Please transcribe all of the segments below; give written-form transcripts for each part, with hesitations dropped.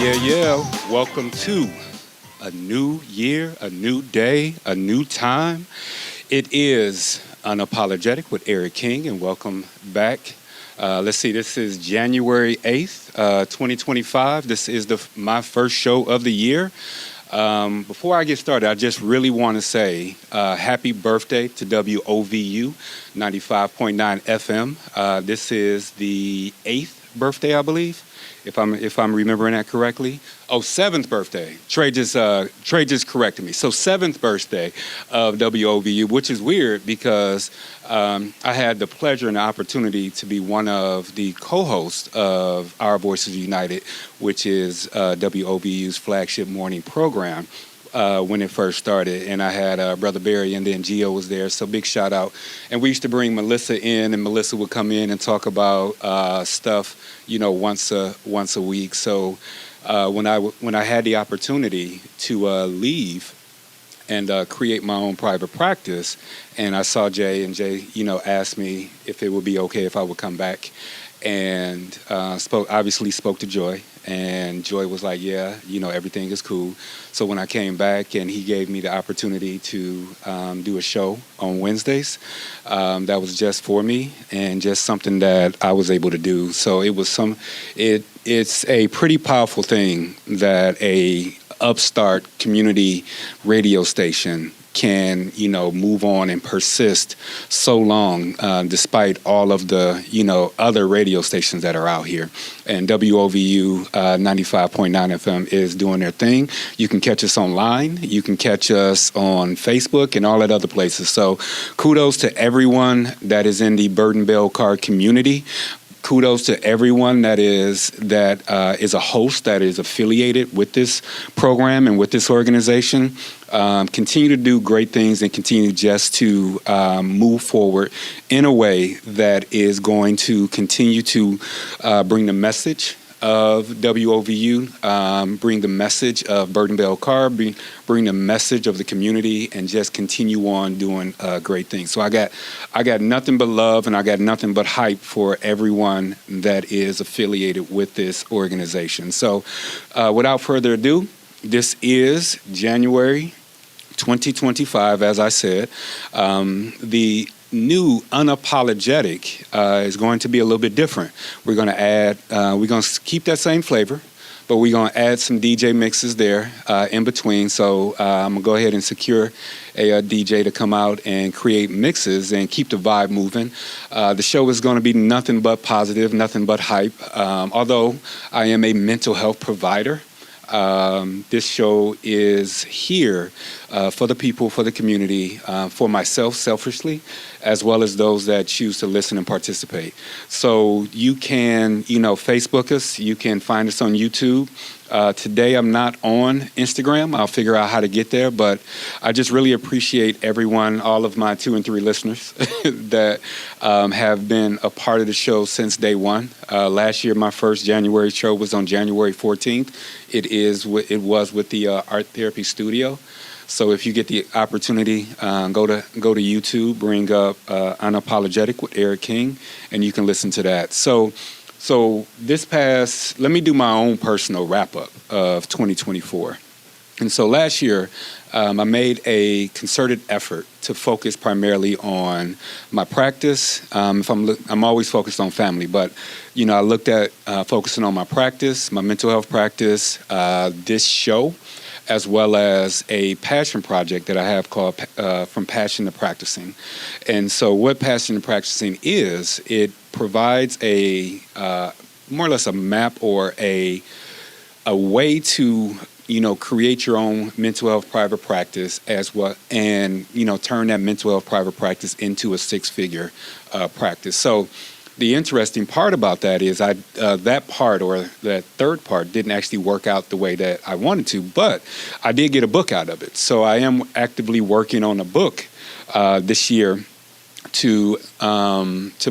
Yeah. Welcome to a new year, a new day, a new time. It is Unapologetic with Eric King, and welcome back. Let's see, this is January 8th, 2025. This is my first show of the year. Before I get started, I just really want to say happy birthday to WOVU 95.9 FM. This is the 8th birthday, I believe, if I'm remembering that correctly. Oh, 7th birthday. Trey just corrected me. So 7th birthday of WOVU, which is weird because I had the pleasure and the opportunity to be one of the co-hosts of Our Voices United, which is WOVU's flagship morning program. When it first started, and I had Brother Barry, and then Gio was there, so big shout out. And we used to bring Melissa in, and Melissa would come in and talk about stuff, once a week. So when I had the opportunity to leave and create my own private practice, and I saw Jay, and Jay, asked me if it would be okay if I would come back, and spoke to Joy, and Joy was like, yeah, everything is cool. So when I came back and he gave me the opportunity to do a show on Wednesdays, that was just for me and just something that I was able to do. So it's a pretty powerful thing that a upstart community radio station can, move on and persist so long, despite all of the, other radio stations that are out here. And WOVU 95.9 FM is doing their thing. You can catch us online. You can catch us on Facebook and all that other places. So kudos to everyone that is in the Burden Bell Card community. Kudos to everyone that is a host, that is affiliated with this program and with this organization. Continue to do great things and continue just to move forward in a way that is going to continue to bring the message of WOVU, bring the message of Burden Bell Carb, bring the message of the community, and just continue on doing great things. So I got nothing but love, and I got nothing but hype for everyone that is affiliated with this organization. So without further ado, this is January 2025, as I said. The new Unapologetic is going to be a little bit different. We're going to keep that same flavor, but we're going to add some DJ mixes there in between. So I'm going to go ahead and secure a DJ to come out and create mixes and keep the vibe moving. The show is going to be nothing but positive, nothing but hype. Although I am a mental health provider, this show is here for the people, for the community, for myself selfishly, as well as those that choose to listen and participate. So you can, Facebook us. You can find us on YouTube. Today I'm not on Instagram. I'll figure out how to get there, but I just really appreciate everyone, all of my 2 and 3 listeners that have been a part of the show since day one. Last year, my first January show was on January 14th. It was with the Art Therapy Studio. So if you get the opportunity, go to YouTube, bring up Unapologetic with Eric King, and you can listen to that. So let me do my own personal wrap-up of 2024. And so last year, I made a concerted effort to focus primarily on my practice. I'm always focused on family, but, I looked at focusing on my practice, my mental health practice, this show, as well as a passion project that I have called From Passion to Practicing. And so what Passion to Practicing is, it provides a more or less a map or a way to create your own mental health private practice and turn that mental health private practice into a 6-figure practice. So the interesting part about that is that part, or that third part, didn't actually work out the way that I wanted to, but I did get a book out of it. So I am actively working on a book this year to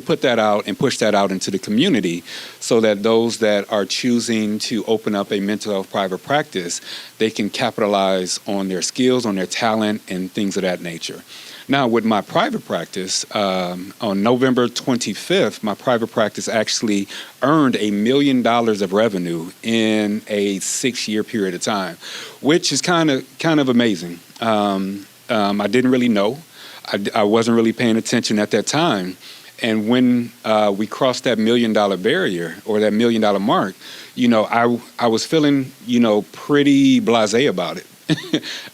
put that out and push that out into the community, so that those that are choosing to open up a mental health private practice, they can capitalize on their skills, on their talent, and things of that nature. Now, with my private practice, on November 25th, my private practice actually earned $1 million of revenue in a 6-year period of time, which is kind of amazing. I didn't really know. I wasn't really paying attention at that time. And when we crossed that $1 million barrier or that $1 million mark, I was feeling, pretty blasé about it.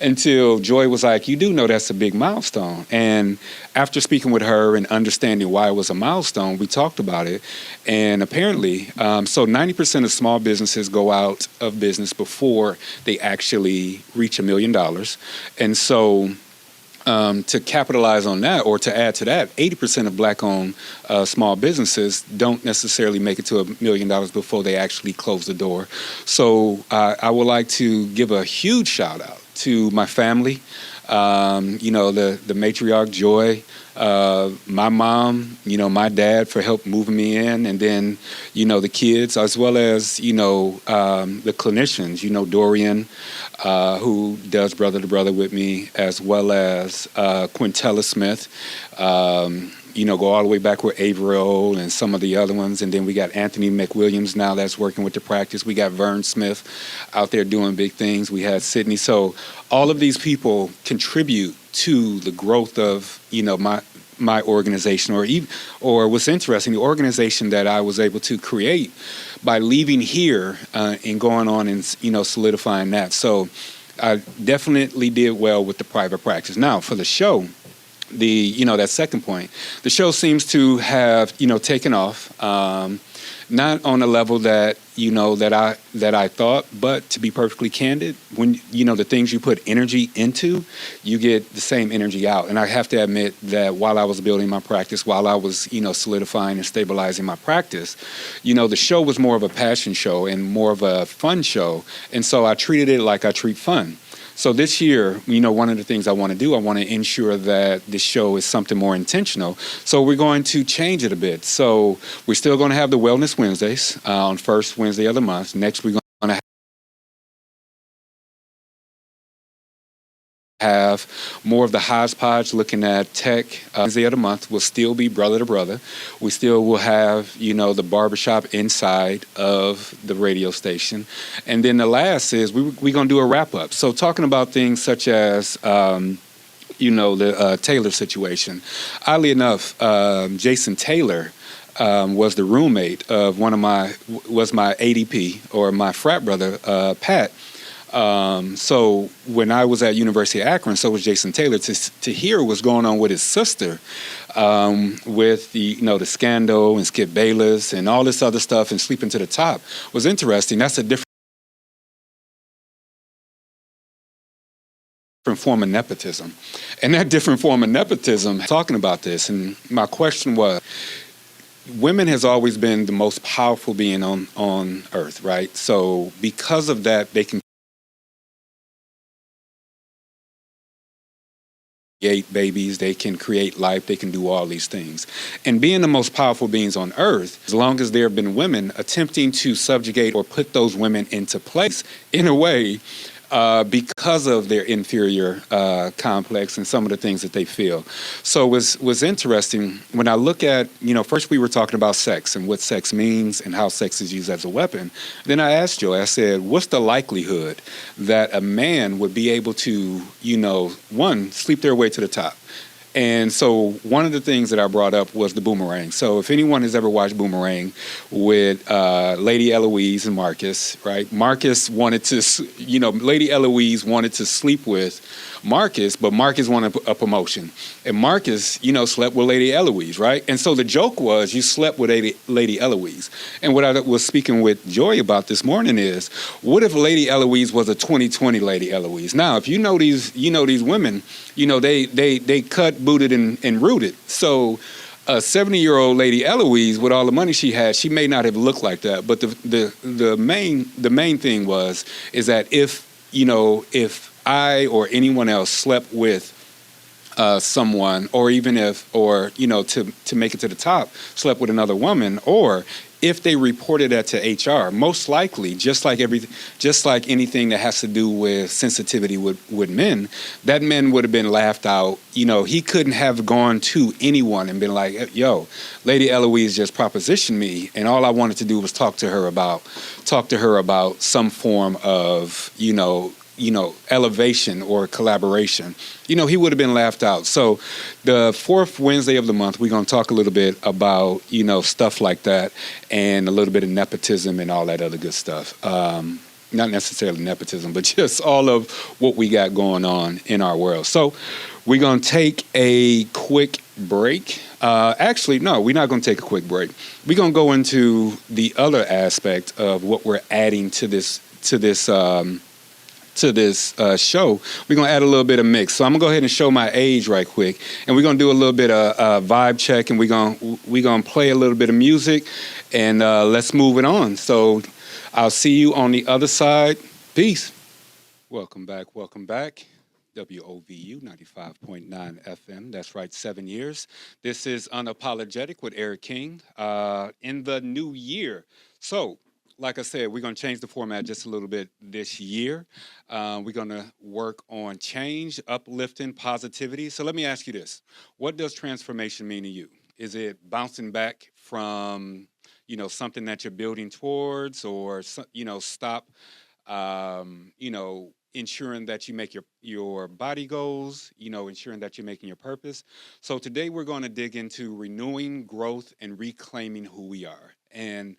Until Joy was like, you do know that's a big milestone. And after speaking with her and understanding why it was a milestone, we talked about it. And apparently, so 90% of small businesses go out of business before they actually reach $1 million. And so to capitalize on that, or to add to that, 80% of Black-owned small businesses don't necessarily make it to $1 million before they actually close the door. So I would like to give a huge shout out to my family, the matriarch Joy, my mom, my dad for help moving me in, and then, the kids, as well as, the clinicians, Dorian, who does Brother to Brother with me, as well as Quintella Smith, go all the way back with Averill and some of the other ones. And then we got Anthony McWilliams now that's working with the practice. We got Vern Smith out there doing big things. We had Sydney. So all of these people contribute to the growth of, my organization, or what's interesting, the organization that I was able to create by leaving here and going on and, solidifying that. So I definitely did well with the private practice. Now, for the show, that second point, the show seems to have, taken off, not on a level that, that I thought, but to be perfectly candid, when, the things you put energy into, you get the same energy out. And I have to admit that while I was building my practice, while I was, solidifying and stabilizing my practice, the show was more of a passion show and more of a fun show. And so I treated it like I treat fun. So this year, one of the things I want to do, I want to ensure that this show is something more intentional. So we're going to change it a bit. So we're still going to have the Wellness Wednesdays on first Wednesday of the month. Next, we're going to have more of the hodgepodge looking at tech. Wednesday of the month will still be Brother to Brother. We still will have, the barbershop inside of the radio station. And then the last is we're going to do a wrap-up. So talking about things such as, the Taylor situation. Oddly enough, Jason Taylor was the roommate of was my ADP, or my frat brother, Pat. So when I was at University of Akron, so was Jason Taylor. To hear what's going on with his sister, with the scandal and Skip Bayless and all this other stuff and sleeping to the top was interesting. That's a different form of nepotism. And that different form of nepotism, talking about this, and my question was, women has always been the most powerful being on earth, right? So because of that, they can create babies, they can create life, they can do all these things. And being the most powerful beings on earth, as long as there have been women attempting to subjugate or put those women into place in a way because of their inferior complex and some of the things that they feel. So it was interesting when I look at, first we were talking about sex and what sex means and how sex is used as a weapon. Then I asked Joy, I said, what's the likelihood that a man would be able to, one, sleep their way to the top? And so one of the things that I brought up was the Boomerang. So if anyone has ever watched Boomerang with Lady Eloise and Marcus, right? Marcus wanted to, Lady Eloise wanted to sleep with Marcus, but Marcus wanted a promotion. And Marcus, slept with Lady Eloise, right? And so the joke was you slept with Lady Eloise. And what I was speaking with Joy about this morning is, what if Lady Eloise was a 2020 Lady Eloise? Now, if these women, they cut, booted, and rooted. So a 70-year-old Lady Eloise, with all the money she had, she may not have looked like that. But the main thing is that if I or anyone else slept with someone, or even to make it to the top, slept with another woman, or if they reported that to HR, most likely, just like anything that has to do with sensitivity with men, that men would have been laughed out. You know, he couldn't have gone to anyone and been like, "Yo, Lady Eloise just propositioned me, and all I wanted to do was talk to her about some form of, elevation or collaboration." You know, he would have been laughed out. So the fourth Wednesday of the month, we're going to talk a little bit about, stuff like that, and a little bit of nepotism and all that other good stuff. Not necessarily nepotism, but just all of what we got going on in our world. So we're going to take a quick break. Actually, no, we're not going to take a quick break. We're going to go into the other aspect of what we're adding to this show. We're going to add a little bit of mix. So I'm going to go ahead and show my age right quick. And we're going to do a little bit of vibe check, and we're going to play a little bit of music, and let's move it on. So I'll see you on the other side. Peace. Welcome back. Welcome back. WOVU 95.9 FM. That's right, 7 years. This is Unapologetic with Eric King in the new year. So, like I said, we're going to change the format just a little bit this year. We're going to work on change, uplifting, positivity. So let me ask you this. What does transformation mean to you? Is it bouncing back from, something that you're building towards, or, stop, ensuring that you make your body goals, ensuring that you're making your purpose. So today we're going to dig into renewing, growth, and reclaiming who we are. And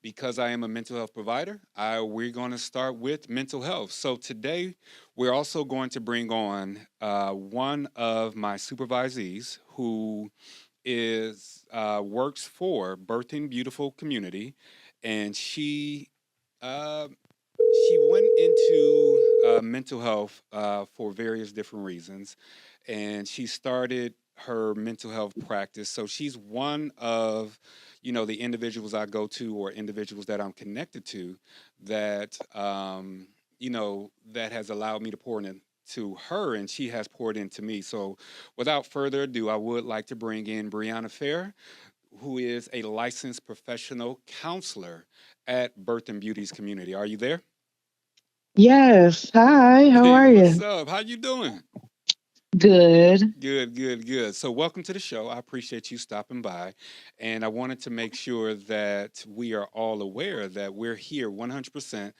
because I am a mental health provider, we're going to start with mental health. So today we're also going to bring on one of my supervisees who works for Birthing Beautiful Community, and she went into mental health for various different reasons, and she started her mental health practice. So she's one of, the individuals I go to, or individuals that I'm connected to, that, that has allowed me to pour into her, and she has poured into me. So without further ado, I would like to bring in Briana Fair, who is a licensed professional counselor at Birth and Beauty's Community. Are you there? Yes. Hi, how Hey, are what's you? up? How you doing? Good. Good, good, good. So welcome to the show. I appreciate you stopping by. And I wanted to make sure that we are all aware that we're here 100%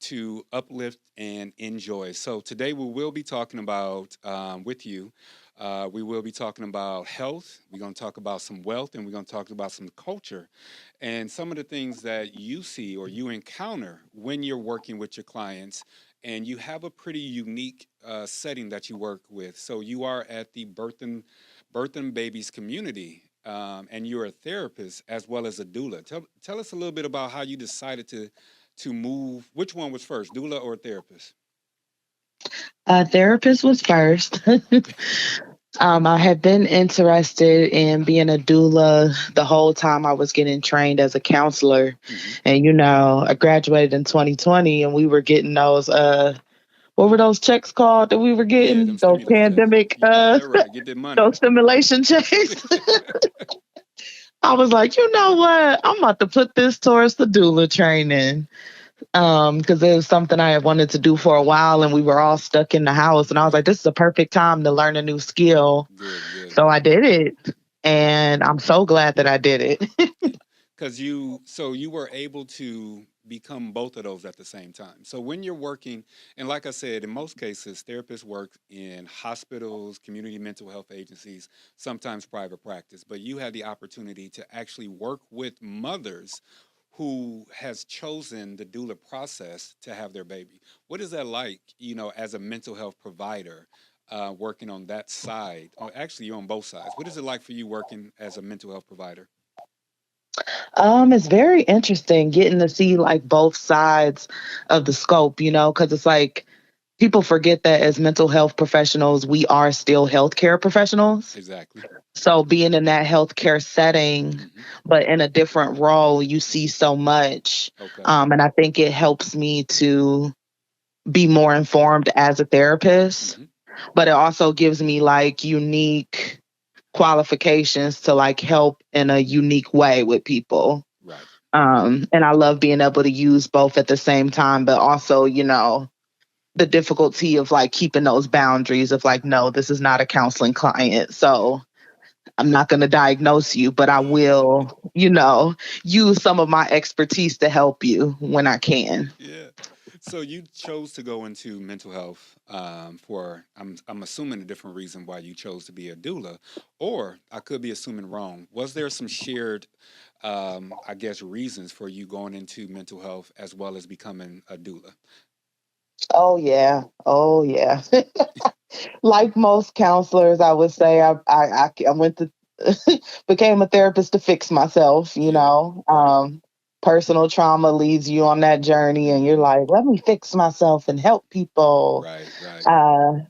to uplift and enjoy. So today we will be talking about, with you, we will be talking about health. We're going to talk about some wealth, and we're going to talk about some culture and some of the things that you see or you encounter when you're working with your clients. And you have a pretty unique setting that you work with. So you are at the Birth and Babies Community, and you're a therapist as well as a doula. Tell us a little bit about how you decided to move. Which one was first, doula or therapist? Therapist was first. I had been interested in being a doula the whole time I was getting trained as a counselor. Hmm. And, I graduated in 2020, and we were getting those, what were those checks called that we were Yeah, getting? them Those stimulus checks. pandemic, You got that right. Get that money. those stimulation checks. I was like, you know what? I'm about to put this towards the doula training. Because it was something I had wanted to do for a while, and we were all stuck in the house, and I was Right. like, this is a perfect time to learn a new skill. Good, good. So I did it, Good. and I'm so glad that I did it. Because you were able to become both of those at the same time. So when you're working, and like I said, in most cases, therapists work in hospitals, community mental health agencies, sometimes private practice, but you had the opportunity to actually work with mothers who has chosen the doula process to have their baby. What is that like, as a mental health provider, working on that side? Or actually, you're on both sides. What is it like for you working as a mental health provider? It's very interesting getting to see like both sides of the scope, because it's like people forget that as mental health professionals, we are still healthcare professionals. Exactly. So being in that healthcare setting, Hmm. but in a different role, you see so much. Okay. And I think it helps me to be more informed as a therapist, Hmm. but it also gives me like unique qualifications to like help in a unique way with people. Right. And I love being able to use both at the same time, but also, the difficulty of like keeping those boundaries of like, no, this is not a counseling client. Yeah. So I'm not going to diagnose you, but I will, use some of my expertise to help you when I can. Yeah. So you chose to go into mental health for I'm assuming a different reason why you chose to be a doula, or I could be assuming wrong. Was there some shared, I guess, reasons for you going into mental health as well as becoming a doula? Oh, yeah. Oh, yeah. Like most counselors, I would say I went to became a therapist to fix myself. Yeah. Right. Personal trauma leads you on that journey, and you're Hmm. like, let me fix myself and help people. Right. Right. Uh,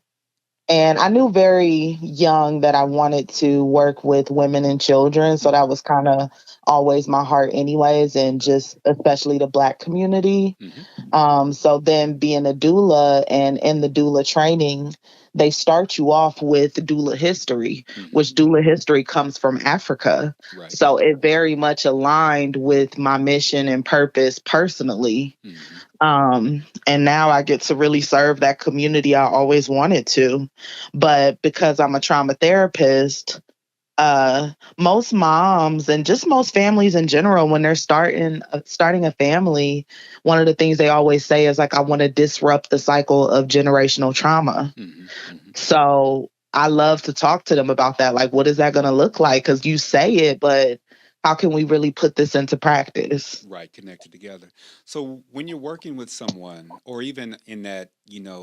and I knew very young that I wanted to work with women and children, so Hmm. that was kind of always my heart, anyways, and Okay. just especially the Black community. Hmm. So then being a doula and in the doula training, they start you off with doula history, Hmm. which doula history comes from Africa. Right. So it very much aligned with my mission and purpose personally. Hmm. And now I get to really serve that community I always wanted to. But because I'm a trauma therapist, most moms and just most families in general, when they're starting a family, one of the things they always say is like, I want to disrupt the cycle of generational trauma. Hmm. Hmm. So I love to talk to them about that. Like, what is that going to look like? Because you say it, but how can we really put this into practice? Right, connected together. So when you're working with someone, or even in that,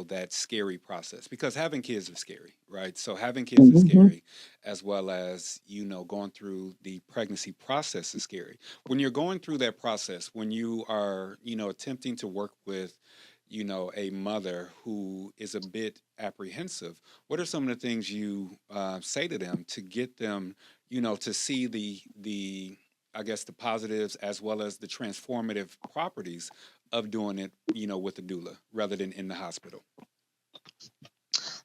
that scary process, because having kids is scary, right? So having kids is Mhm. scary, as well as, going through the pregnancy process is scary. When you're going through that process, when you are, attempting to work with, a mother who is a bit apprehensive, what are some of the things you say to them to get them, to see the I guess the positives as well as the transformative properties of doing it, with a doula rather than in the hospital.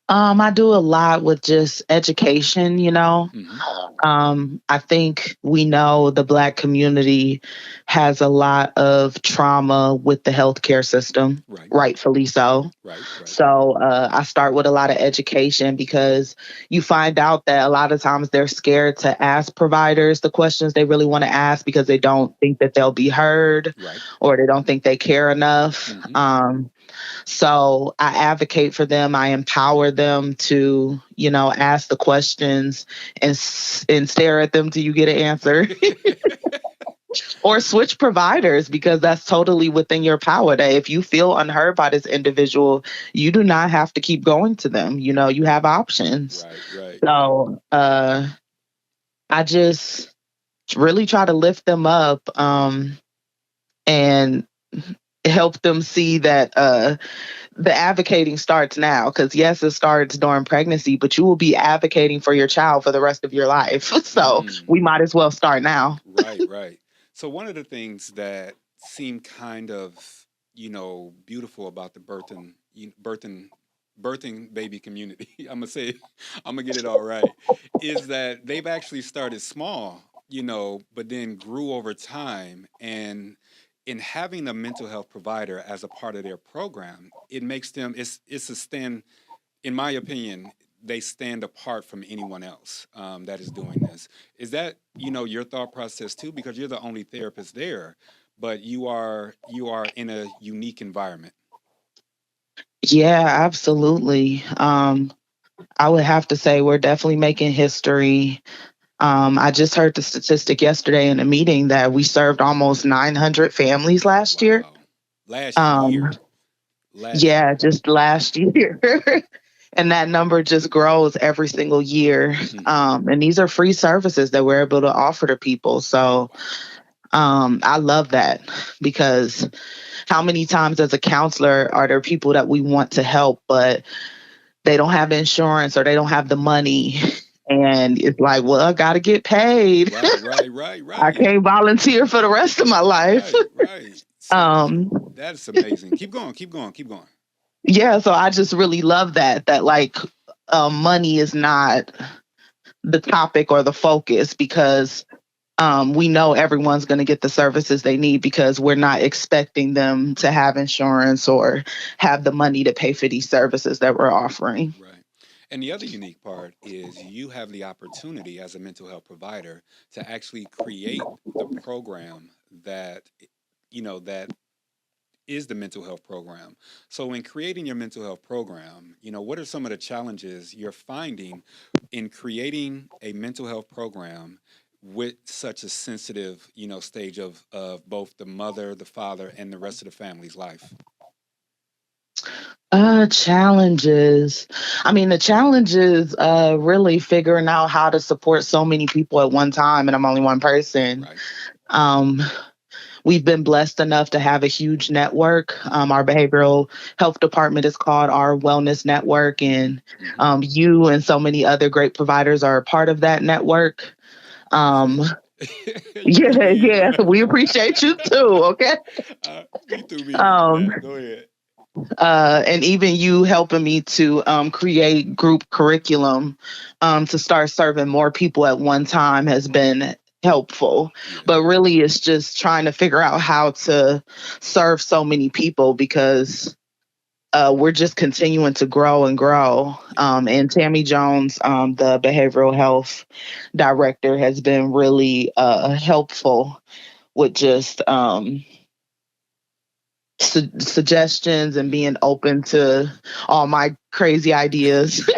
I do a lot with just education. Hmm. I think we know the Black community has a lot of trauma with the healthcare system, Right, rightfully so. right, right. So I start with a lot of education because you find out that a lot of times they're scared to ask providers the questions they really want to ask because they don't think that they'll be heard Right. or they don't think they care enough. Hmm. So I advocate for them. I empower them to, ask the questions and stare at them till you get an answer or switch providers because that's totally within your power. That if you feel unheard by this individual, you do not have to keep going to them. You have options. Right, right. So I just really try to lift them up and help them see that the advocating starts now because yes, it starts during pregnancy, but you will be advocating for your child for the rest of your life. So Mm. we might as well start now. Right, right. So one of the things that seem kind of, beautiful about the birthing baby community, I'm gonna say, I'm gonna get it all right, is that they've actually started small, but then grew over time. And in having a mental health provider as a part of their program, it makes them it's a stand, in my opinion, they stand apart from anyone else that is doing this. Is that your thought process too? Because you're the only therapist there, but you are in a unique environment. Yeah, absolutely. I would have to say we're definitely making history. I just heard the statistic yesterday in a meeting that we served almost 900 families last year. Wow, last Um, year, last yeah, year. just last year. And that number just grows every single year. Hmm. And these are free services that we're able to offer to people. So Wow. I love that because how many times as a counselor are there people that we want to help, but they don't have insurance or they don't have the money? And it's like, well, I got to get paid. Right, right, right, I right, can't volunteer for the rest of my life. right, right. So Um, that's amazing. Keep going, keep going, keep going. yeah, so I just really love that like money is not the topic or the focus because we know everyone's going to get the services they need because we're not expecting them to have insurance or have the money to pay for these services that we're offering. Right. And the other unique part is you have the opportunity as a mental health provider to actually create the program that that is the mental health program. So in creating your mental health program, what are some of the challenges you're finding in creating a mental health program with such a sensitive, stage of both the mother, the father, and the rest of the family's life? Challenges. I mean, the challenge is really figuring out how to support so many people at one time, and I'm only one person. Right. Um, we've been blessed enough to have a huge network. Our behavioral health department is called our Wellness Network, Hmm. and Hmm. you and so many other great providers are a part of that network. Um, Appreciate you. You threw yeah, me in yeah, there. we appreciate you too. Okay. You threw me in on Um, that. Go ahead. and even you helping me to create group curriculum to start serving more people at one time has been helpful. Yeah. But really, it's just trying to figure out how to serve so many people because we're just continuing to grow and grow. Yeah. And Tammy Jones, the behavioral health director, has been really helpful with just suggestions and Yeah. being open to all my crazy ideas.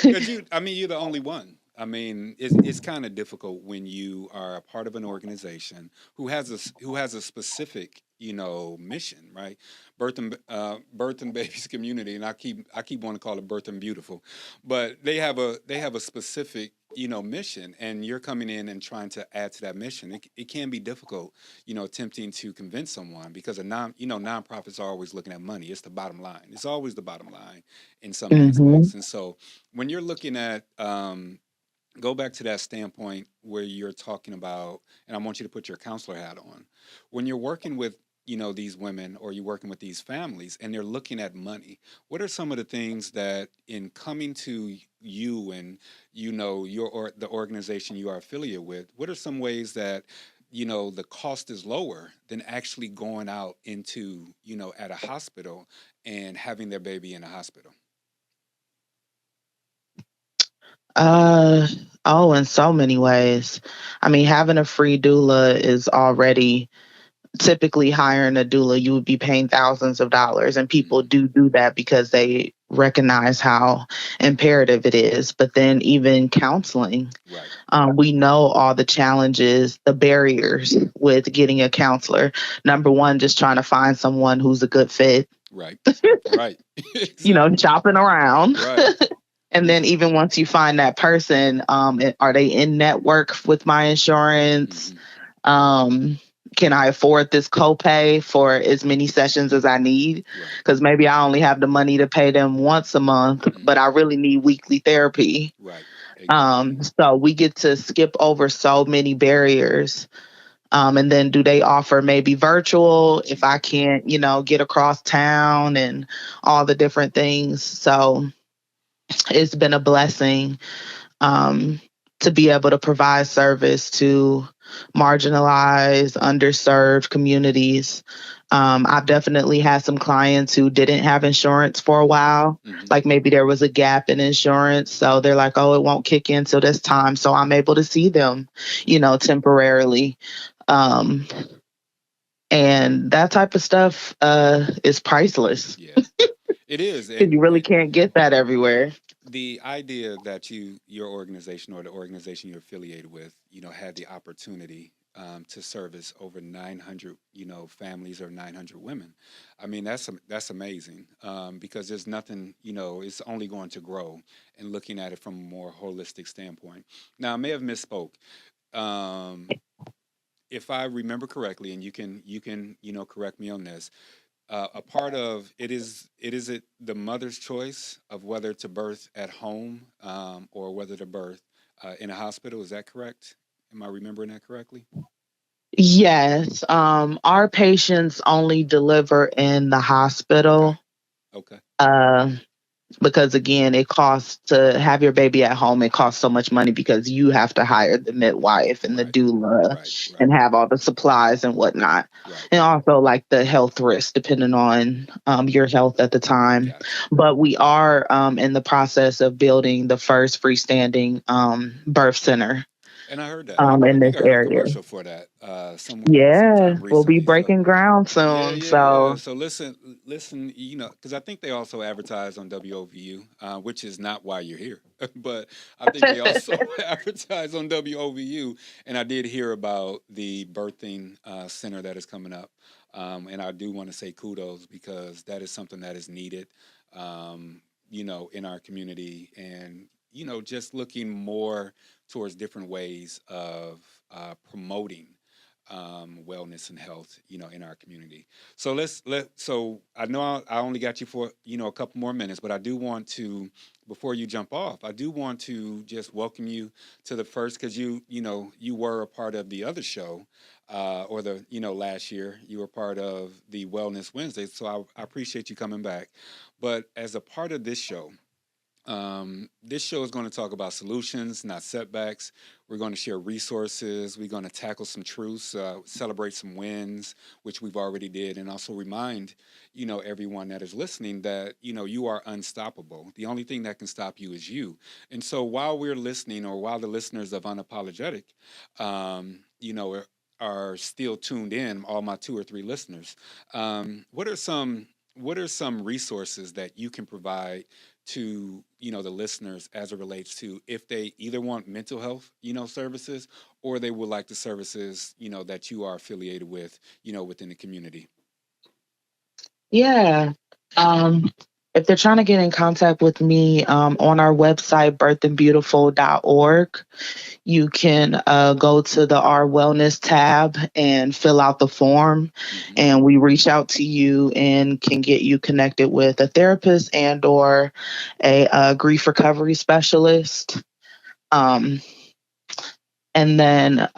Because you're the only one. I mean, it's kind of difficult when you are a part of an organization who has a specific, mission, right? Birth and babies community, and I keep wanting to call it Birth and Beautiful, but they have a specific, mission, and you're coming in and trying to add to that mission. It can be difficult, attempting to convince someone because nonprofits are always looking at money. It's the bottom line. It's always the bottom line in some Hmm. aspects, and so when you're looking at go back to that standpoint where you're talking about, and I want you to put your counselor hat on, when you're working with these women or you're working with these families and they're looking at money, what are some of the things that in coming to you and your or the organization you are affiliated with, what are some ways that the cost is lower than actually going out into at a hospital and having their baby in a hospital? Uh, oh, in so many ways. I mean, having a free doula is already typically hiring a doula. You would be paying thousands of dollars, and people Hmm. do that because they recognize how imperative it is. But then, even counseling, Right. we know all the challenges, the barriers with getting a counselor. Number one, just trying to find someone who's a good fit, Right. Right. Exactly. shopping around. Right. And then Exactly. even once you find that person, are they in network with my insurance? Hmm. Um, can I afford this copay for as many sessions as I need? Right. Because maybe I only have the money to pay them once a month, but Hmm. I really need weekly therapy. Right. Exactly. So we get to skip over so many barriers. And then do they offer maybe virtual if I Hmm. can't, get across town and all the different things. So it's been a blessing um, to be able to provide service to marginalized, underserved communities. I've definitely had some clients who didn't have insurance for a while. Hmm. Like maybe there was a gap in insurance. So they're like, oh, it won't kick in till this time. So I'm able to see them, temporarily. Um, and that type of stuff is priceless Yeah. It is, because you really can't get that everywhere. the idea that your organization or the organization you're affiliated with, had the opportunity to service over 900, families or 900 women. I mean, that's amazing because there's nothing, it's only going to grow. And looking at it from a more holistic standpoint. Now, I may have misspoke. Um, if I remember correctly, and you can correct me on this, a part of it is it the mother's choice of whether to birth at home or whether to birth in a hospital. Is that correct? Am I remembering that correctly? Yes, our patients only deliver in the Okay. hospital. Okay. Uh, because again, it costs to have your baby at home. It costs so much money because you have to hire the midwife and the Right. doula Right. Right. and have all the supplies and whatnot. Right. And also like the health risk depending on your health at the time. Gotcha. But we are in the process of building the first freestanding birth center And I heard that. I in think this I heard a area. commercial for that Yeah, sometime we'll be recently. So breaking ground yeah, soon. yeah, yeah. So So listen. Because I think they also advertise on WOVU, which is not why you're here, but I think they also advertise on WOVU. And I did hear about the birthing center that is coming up, and I do want to say kudos because that is something that is needed, um, in our community, and just looking more towards different ways of promoting wellness and health, in our community. So so I know I only got you for, a couple more minutes, but I do want to, before you jump off, I do want to just welcome you to the first, because you were a part of the other show, or last year, you were part of the Wellness Wednesday. So I appreciate you coming back. But as a part of this show, this show is going to talk about solutions, not setbacks. We're going to share resources. We're going to tackle some truths, celebrate some wins, which we've already did, and also remind, everyone that is listening that, you are unstoppable. The only thing that can stop you is you. And so while we're listening, or while the listeners of Unapologetic, are still tuned in, all my 2 or 3 listeners, what are some resources that you can provide to the listeners as it relates to if they either want mental health services, or they would like the services that you are affiliated with within the community? yeah. Um, if they're trying to get in contact with me on our website, birthandbeautiful.org, you can go to the Our Wellness tab and fill out the form. Hmm. And we reach out to you and can get you connected with a therapist and or a grief recovery specialist. Um, and then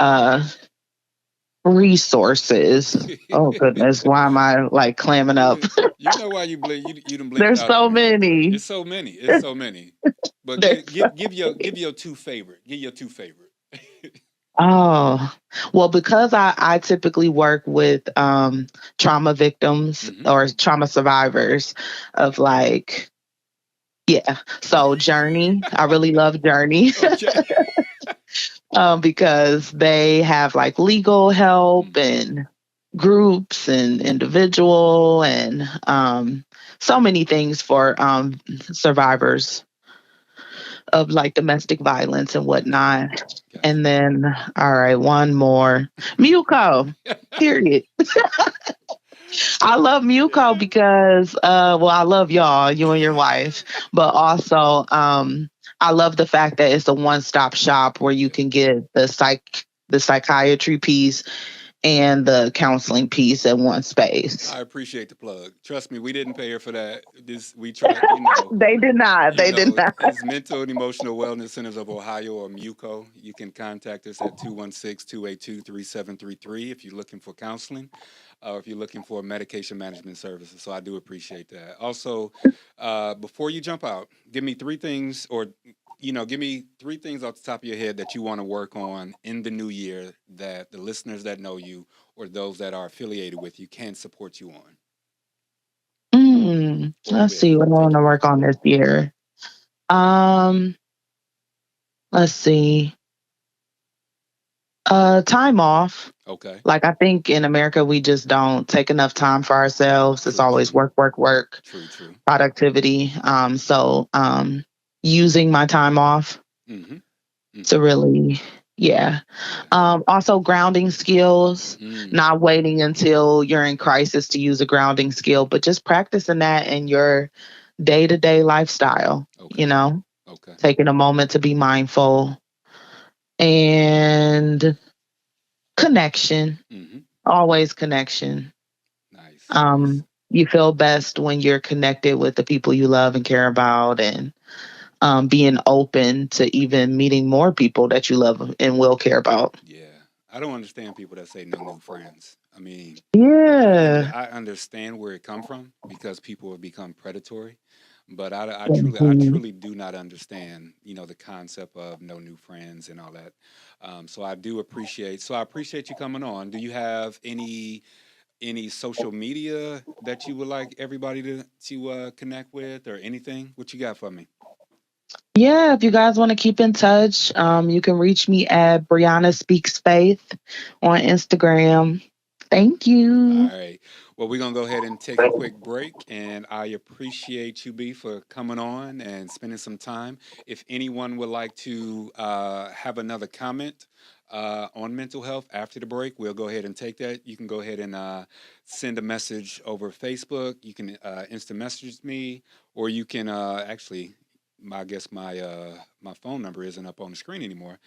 resources. Oh goodness, why am I like clamming up? You know why you done blinked There's out so on me. many. It's so many. It's so many. But There's so give your two favorite. Give your two favorite. Oh, well, because I typically work with trauma victims Hmm. or trauma survivors of like, yeah. So Journey, I really love Journey Okay. because they have like legal help Hmm. and groups and individual and so many things for survivors of like domestic violence and Gotcha. whatnot. Gotcha. And then, all right, one more. Muco, period. I love Muco because, well, I love y'all, you and your wife, but also I love the fact that it's a one-stop shop where you Yeah. can get the psychiatry piece and the counseling piece in one space. I appreciate the plug. Trust me, we didn't pay her for that. This we try, you know, They did not. They did not. it's Mental and Emotional Wellness Centers of Ohio, or MUCO. You can contact us at 216-282-3733 if you're looking for counseling, or if you're looking for medication management services. So I do appreciate that. Also, before you jump out, give me 3 things, or give me 3 things off the top of your head that you want to work on in the new year that the listeners that know you, or those that are affiliated with you, can support you on or Let's with. see what I want Take to it away. work on this year. Um, let's see. Time off. Okay. Like I think in America we just don't take enough time for ourselves. It's True, always true, work, work, work, true, true. productivity. So using my time off Mm-hmm. to Mm-hmm. really, yeah. Yeah. Also grounding skills, Mm. not waiting until you're in crisis to use a grounding skill, but just practicing that in your day-to-day lifestyle, Okay. Okay. taking a moment to be mindful and connection, Mm-hmm. always connection. Nice, nice. You feel best when you're connected with the people you love and care about, and being open to even meeting more people that you love and will care about. Yeah. I don't understand people that say no new friends. I mean, Yeah. I understand where it come from because people have become predatory. But I Mhm. truly do not understand, the concept of no new friends and all that. So I appreciate you coming on. Do you have any social media that you would like everybody to connect with, or anything? What you got for me? Yeah, if you guys want to keep in touch, you can reach me at Brianna Speaks Faith on Instagram. Thank All you. right. Well, we're gonna go ahead and take a quick break, and I appreciate you, B, for coming on and spending some time. If anyone would like to have another comment on mental health after the break, we'll go ahead and take that. You can go ahead and send a message over Facebook. You can instant message me, or you can actually. I guess my phone number isn't up on the screen anymore.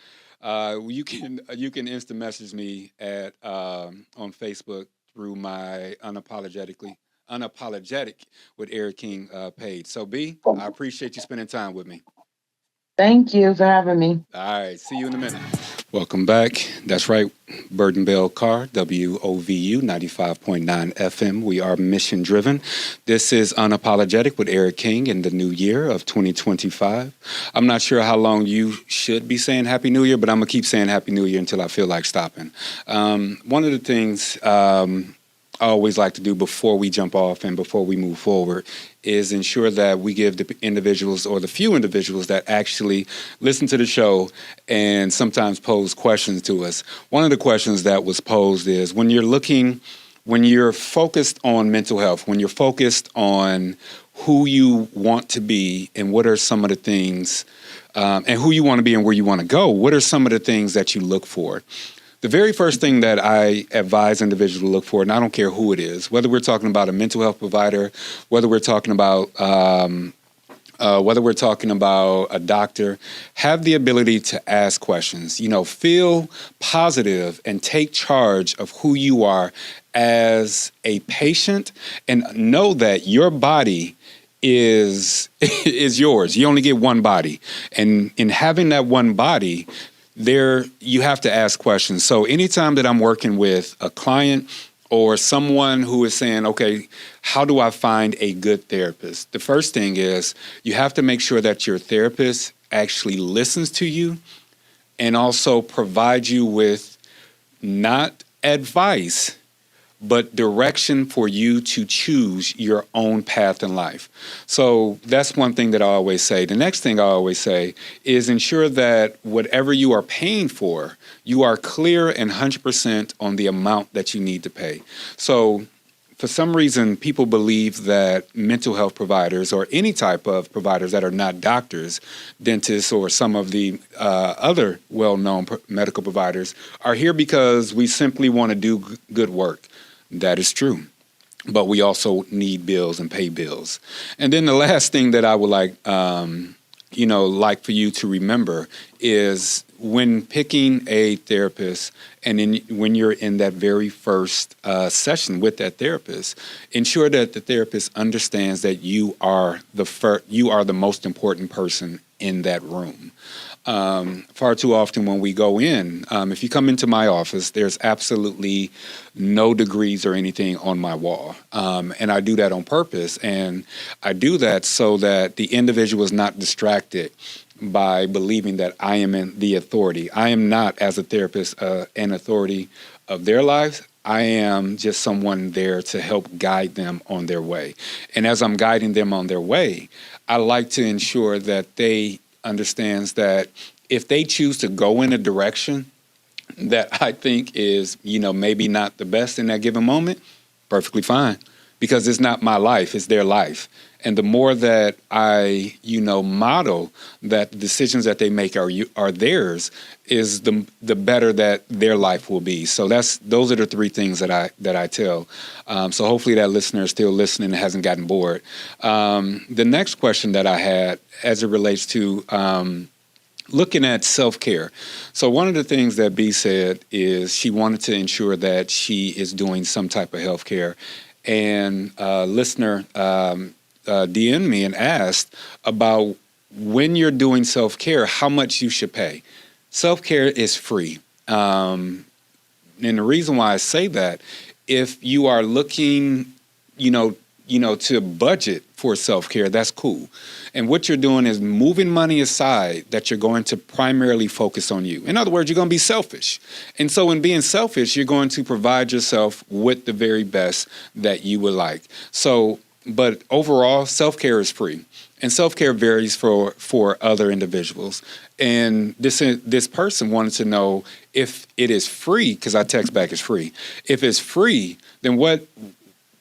You can instant message me at on Facebook through my unapologetic with Eric King page. So B, I appreciate you spending time with me. Thank you for having me. All right, see you in a minute. Welcome back. That's right, Burden Bell Carr, WOVU 95.9 FM. We are mission driven. This is Unapologetic with Eric King in the new year of 2025. I'm not sure how long you should be saying Happy New Year, but I'm going to keep saying Happy New Year until I feel like stopping. One of the things I always like to do before we jump off and before we move forward is ensure that we give the individuals, or the few individuals that actually listen to the show and sometimes pose questions to us. One of the questions that was posed is, when you're focused on mental health, when you're focused on who you want to be and what are some of the things, and who you want to be and where you want to go, what are some of the things that you look for? The very first thing that I advise individuals to look for, and I don't care who it is, whether we're talking about a mental health provider, whether we're talking about a doctor, have the ability to ask questions. Feel positive and take charge of who you are as a patient, and know that your body is is yours. You only get one body, and in having that one body, there you have to ask questions. So anytime that I'm working with a client or someone who is saying, okay, how do I find a good therapist? The first thing is you have to make sure that your therapist actually listens to you and also provides you with not advice, but direction for you to choose your own path in life. So that's one thing that I always say. The next thing I always say is ensure that whatever you are paying for, you are clear and 100% on the amount that you need to pay. So for some reason, people believe that mental health providers, or any type of providers that are not doctors, dentists, or some of the other well-known medical providers, are here because we simply want to do good work. That is true. But we also need bills and pay bills. And then the last thing that I would like for you to remember is, when picking a therapist, and when you're in that very first session with that therapist, ensure that the therapist understands that you are the most important person in that room. Far too often when we go in, if you come into my office, there's absolutely no degrees or anything on my wall. And I do that on purpose. And I do that so that the individual is not distracted by believing that I am in the authority. I am not, as a therapist, an authority of their lives. I am just someone there to help guide them on their way. And as I'm guiding them on their way, I like to ensure that they understands that if they choose to go in a direction that I think is, maybe not the best in that given moment, perfectly fine, because it's not my life, it's their life. And the more that I, model that the decisions that they make are theirs, is the better that their life will be. So those are the three things that I tell. So hopefully that listener is still listening and hasn't gotten bored. The next question that I had, as it relates to looking at self-care. So one of the things that B said is she wanted to ensure that she is doing some type of health care. And listener DM'd me and asked about, when you're doing self-care, how much you should pay. Self-care is free. And the reason why I say that, if you are looking, to budget for self-care, that's cool. And what you're doing is moving money aside that you're going to primarily focus on you. In other words, you're going to be selfish. And so in being selfish, you're going to provide yourself with the very best that you would like. So, but overall, self-care is free. And self-care varies for other individuals. And this person wanted to know if it is free, because I text back it's free. If it's free, then what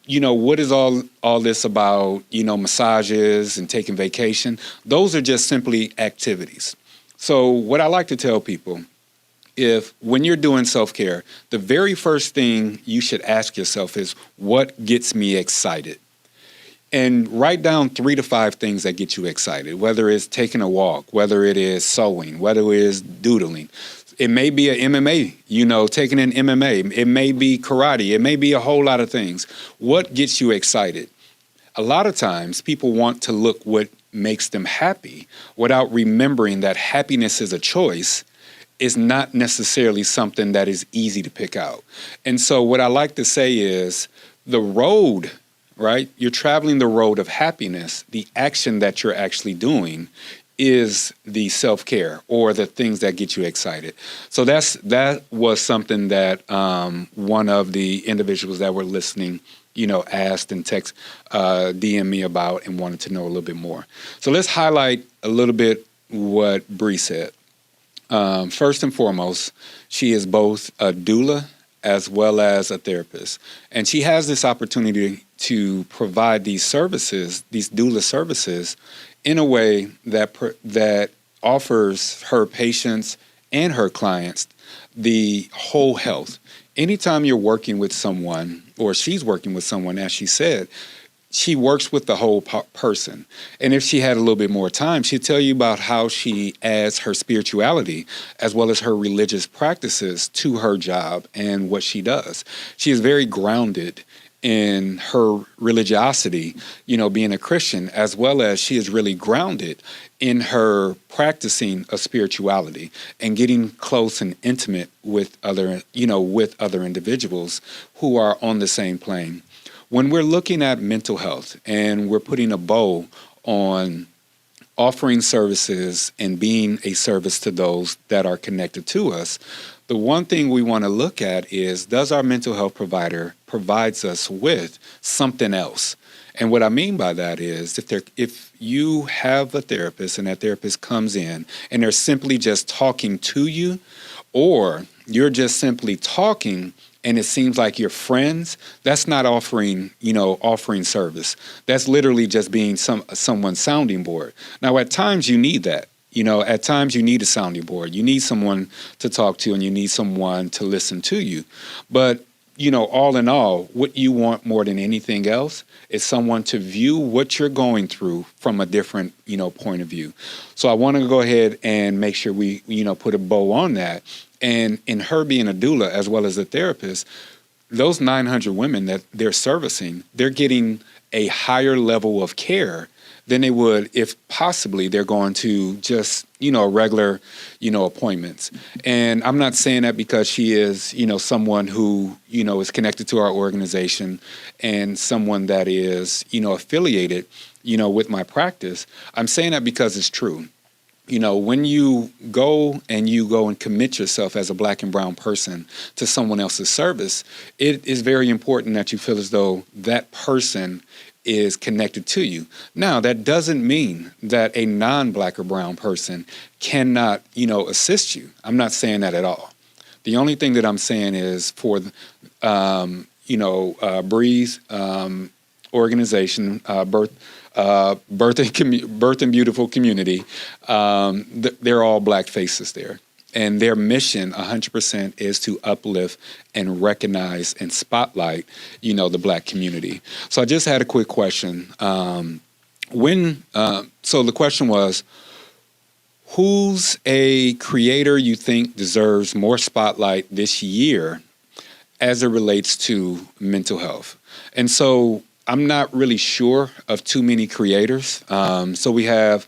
is all this about, massages and taking vacation? Those are just simply activities. So what I like to tell people, when you're doing self-care, the very first thing you should ask yourself is, what gets me excited? And write down 3 to 5 things that get you excited, whether it's taking a walk, whether it is sewing, whether it is doodling. It may be an MMA, taking an MMA. It may be karate. It may be a whole lot of things. What gets you excited? A lot of times people want to look what makes them happy without remembering that happiness is a choice, is not necessarily something that is easy to pick out. And so what I like to say is the road, right? You're traveling the road of happiness. The action that you're actually doing is the self-care or the things that get you excited. So that was something that one of the individuals that were listening, asked and DM me about and wanted to know a little bit more. So let's highlight a little bit what Bree said. First and foremost, she is both a doula as well as a therapist. And she has this opportunity to provide these services, these doula services, in a way that offers her patients and her clients the whole health. Anytime you're working with someone, or she's working with someone, as she said, she works with the whole person. And if she had a little bit more time, she'd tell you about how she adds her spirituality as well as her religious practices to her job and what she does. She is very grounded in her religiosity, being a Christian, as well as she is really grounded in her practicing of spirituality and getting close and intimate with other individuals who are on the same plane. When we're looking at mental health and we're putting a bow on offering services and being a service to those that are connected to us, the one thing we want to look at is, does our mental health provider provides us with something else? And what I mean by that is, if you have a therapist and that therapist comes in and they're simply just talking to you, or you're just simply talking and it seems like you're friends, that's not offering service. That's literally just being someone's sounding board. Now, at times you need that. At times you need a sounding board. You need someone to talk to and you need someone to listen to you. But, all in all, what you want more than anything else is someone to view what you're going through from a different, point of view. So I want to go ahead and make sure we, put a bow on that. And in her being a doula as well as a therapist, those 900 women that they're servicing, they're getting a higher level of care than they would if possibly they're going to just, regular, appointments. And I'm not saying that because she is, someone who, is connected to our organization and someone that is, affiliated, with my practice. I'm saying that because it's true. When you go and commit yourself as a Black and brown person to someone else's service, it is very important that you feel as though that person is connected to you. Now, that doesn't mean that a non-Black or brown person cannot, assist you. I'm not saying that at all. The only thing that I'm saying is for, Bree's organization, Birth and Beautiful Community, they're all Black faces there. And their mission, 100%, is to uplift and recognize and spotlight, the Black community. So I just had a quick question. So the question was, who's a creator you think deserves more spotlight this year as it relates to mental health? And so I'm not really sure of too many creators. So we have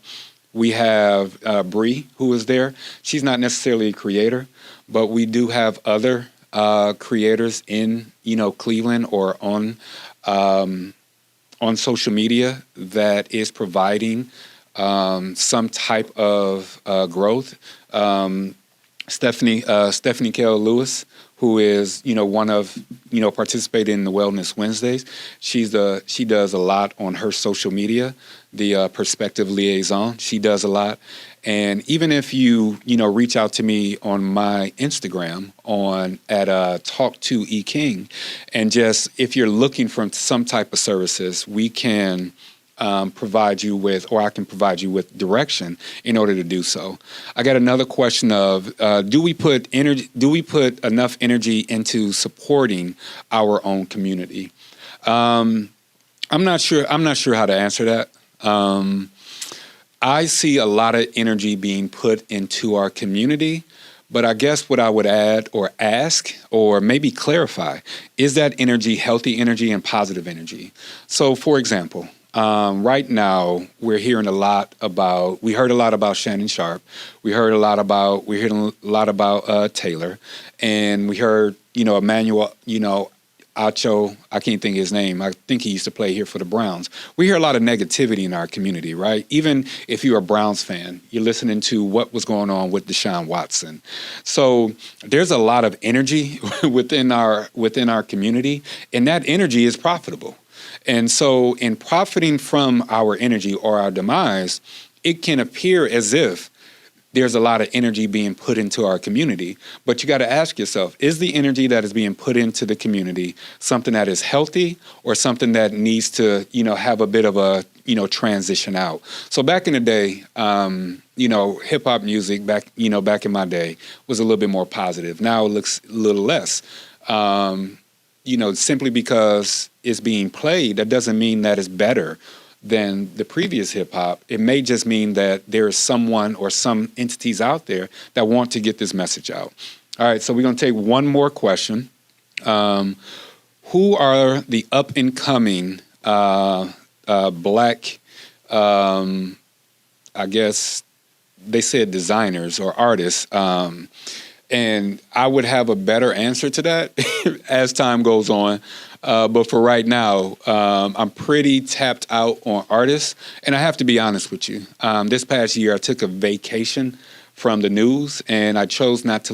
Bree, who is there. She's not necessarily a creator, but we do have other creators in, Cleveland or on on social media that is providing some type of growth. Stephanie Kell Lewis, who is one of participating in the Wellness Wednesdays. She does a lot on her social media. The Perspective Liaison, she does a lot. And even if you reach out to me on my Instagram at Talk to E King, and just if you're looking for some type of services, we can provide you with, or I can provide you with direction in order to do so. I got another question of, do we put enough energy into supporting our own community? I'm not sure how to answer that. I see a lot of energy being put into our community, but I guess what I would add or ask or maybe clarify, is that energy healthy energy and positive energy? So, for example, right now we heard a lot about Shannon Sharp. We heard a lot about Taylor, and we heard, Emmanuel, Acho, I can't think of his name. I think he used to play here for the Browns. We hear a lot of negativity in our community, right? Even if you're a Browns fan, you're listening to what was going on with Deshaun Watson. So there's a lot of energy within our community, and that energy is profitable. And so in profiting from our energy or our demise, it can appear as if there's a lot of energy being put into our community. But you got to ask yourself, is the energy that is being put into the community something that is healthy or something that needs to, have a bit of a, transition out? So back in the day, hip hop music back in my day was a little bit more positive. Now it looks a little less. Simply because it's being played, that doesn't mean that it's better than the previous hip hop. It may just mean that there is someone or some entities out there that want to get this message out. All right, so we're going to take one more question. Who are the up and coming Black, I guess they said designers or artists? And I would have a better answer to that as time goes on. But for right now, I'm pretty tapped out on artists. And I have to be honest with you. This past year, I took a vacation from the news, and I chose not to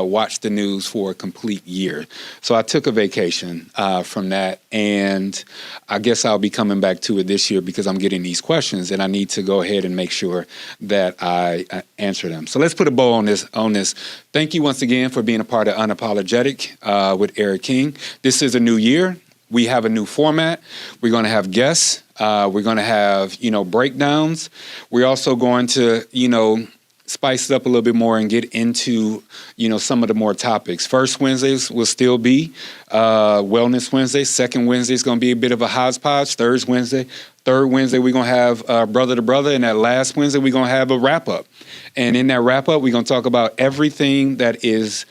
watch the news for a complete year. So I took a vacation from that, and I guess I'll be coming back to it this year because I'm getting these questions, and I need to go ahead and make sure that I answer them. So let's put a bow on this. Thank you once again for being a part of Unapologetic with Eric King. This is a new year. We have a new format. We're going to have guests. We're going to have, breakdowns. We're also going to, spice it up a little bit more and get into, some of the more topics. First Wednesdays will still be Wellness Wednesday. Second Wednesday is going to be a bit of a hodgepodge. Third Wednesday, we're going to have Brother to Brother. And that last Wednesday, we're going to have a wrap-up. And in that wrap-up, we're going to talk about everything that is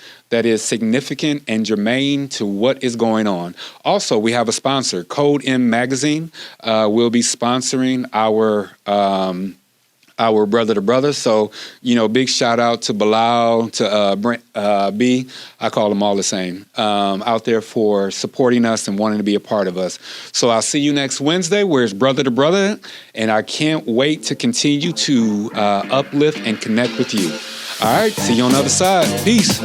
significant and germane to what is going on. Also, we have a sponsor. Code M Magazine will be sponsoring our Brother to Brother. So, big shout out to Bilal, to Brent, B, I call them all the same, out there for supporting us and wanting to be a part of us. So I'll see you next Wednesday, where it's Brother to Brother, and I can't wait to continue to uplift and connect with you. All right, see you on the other side. Peace.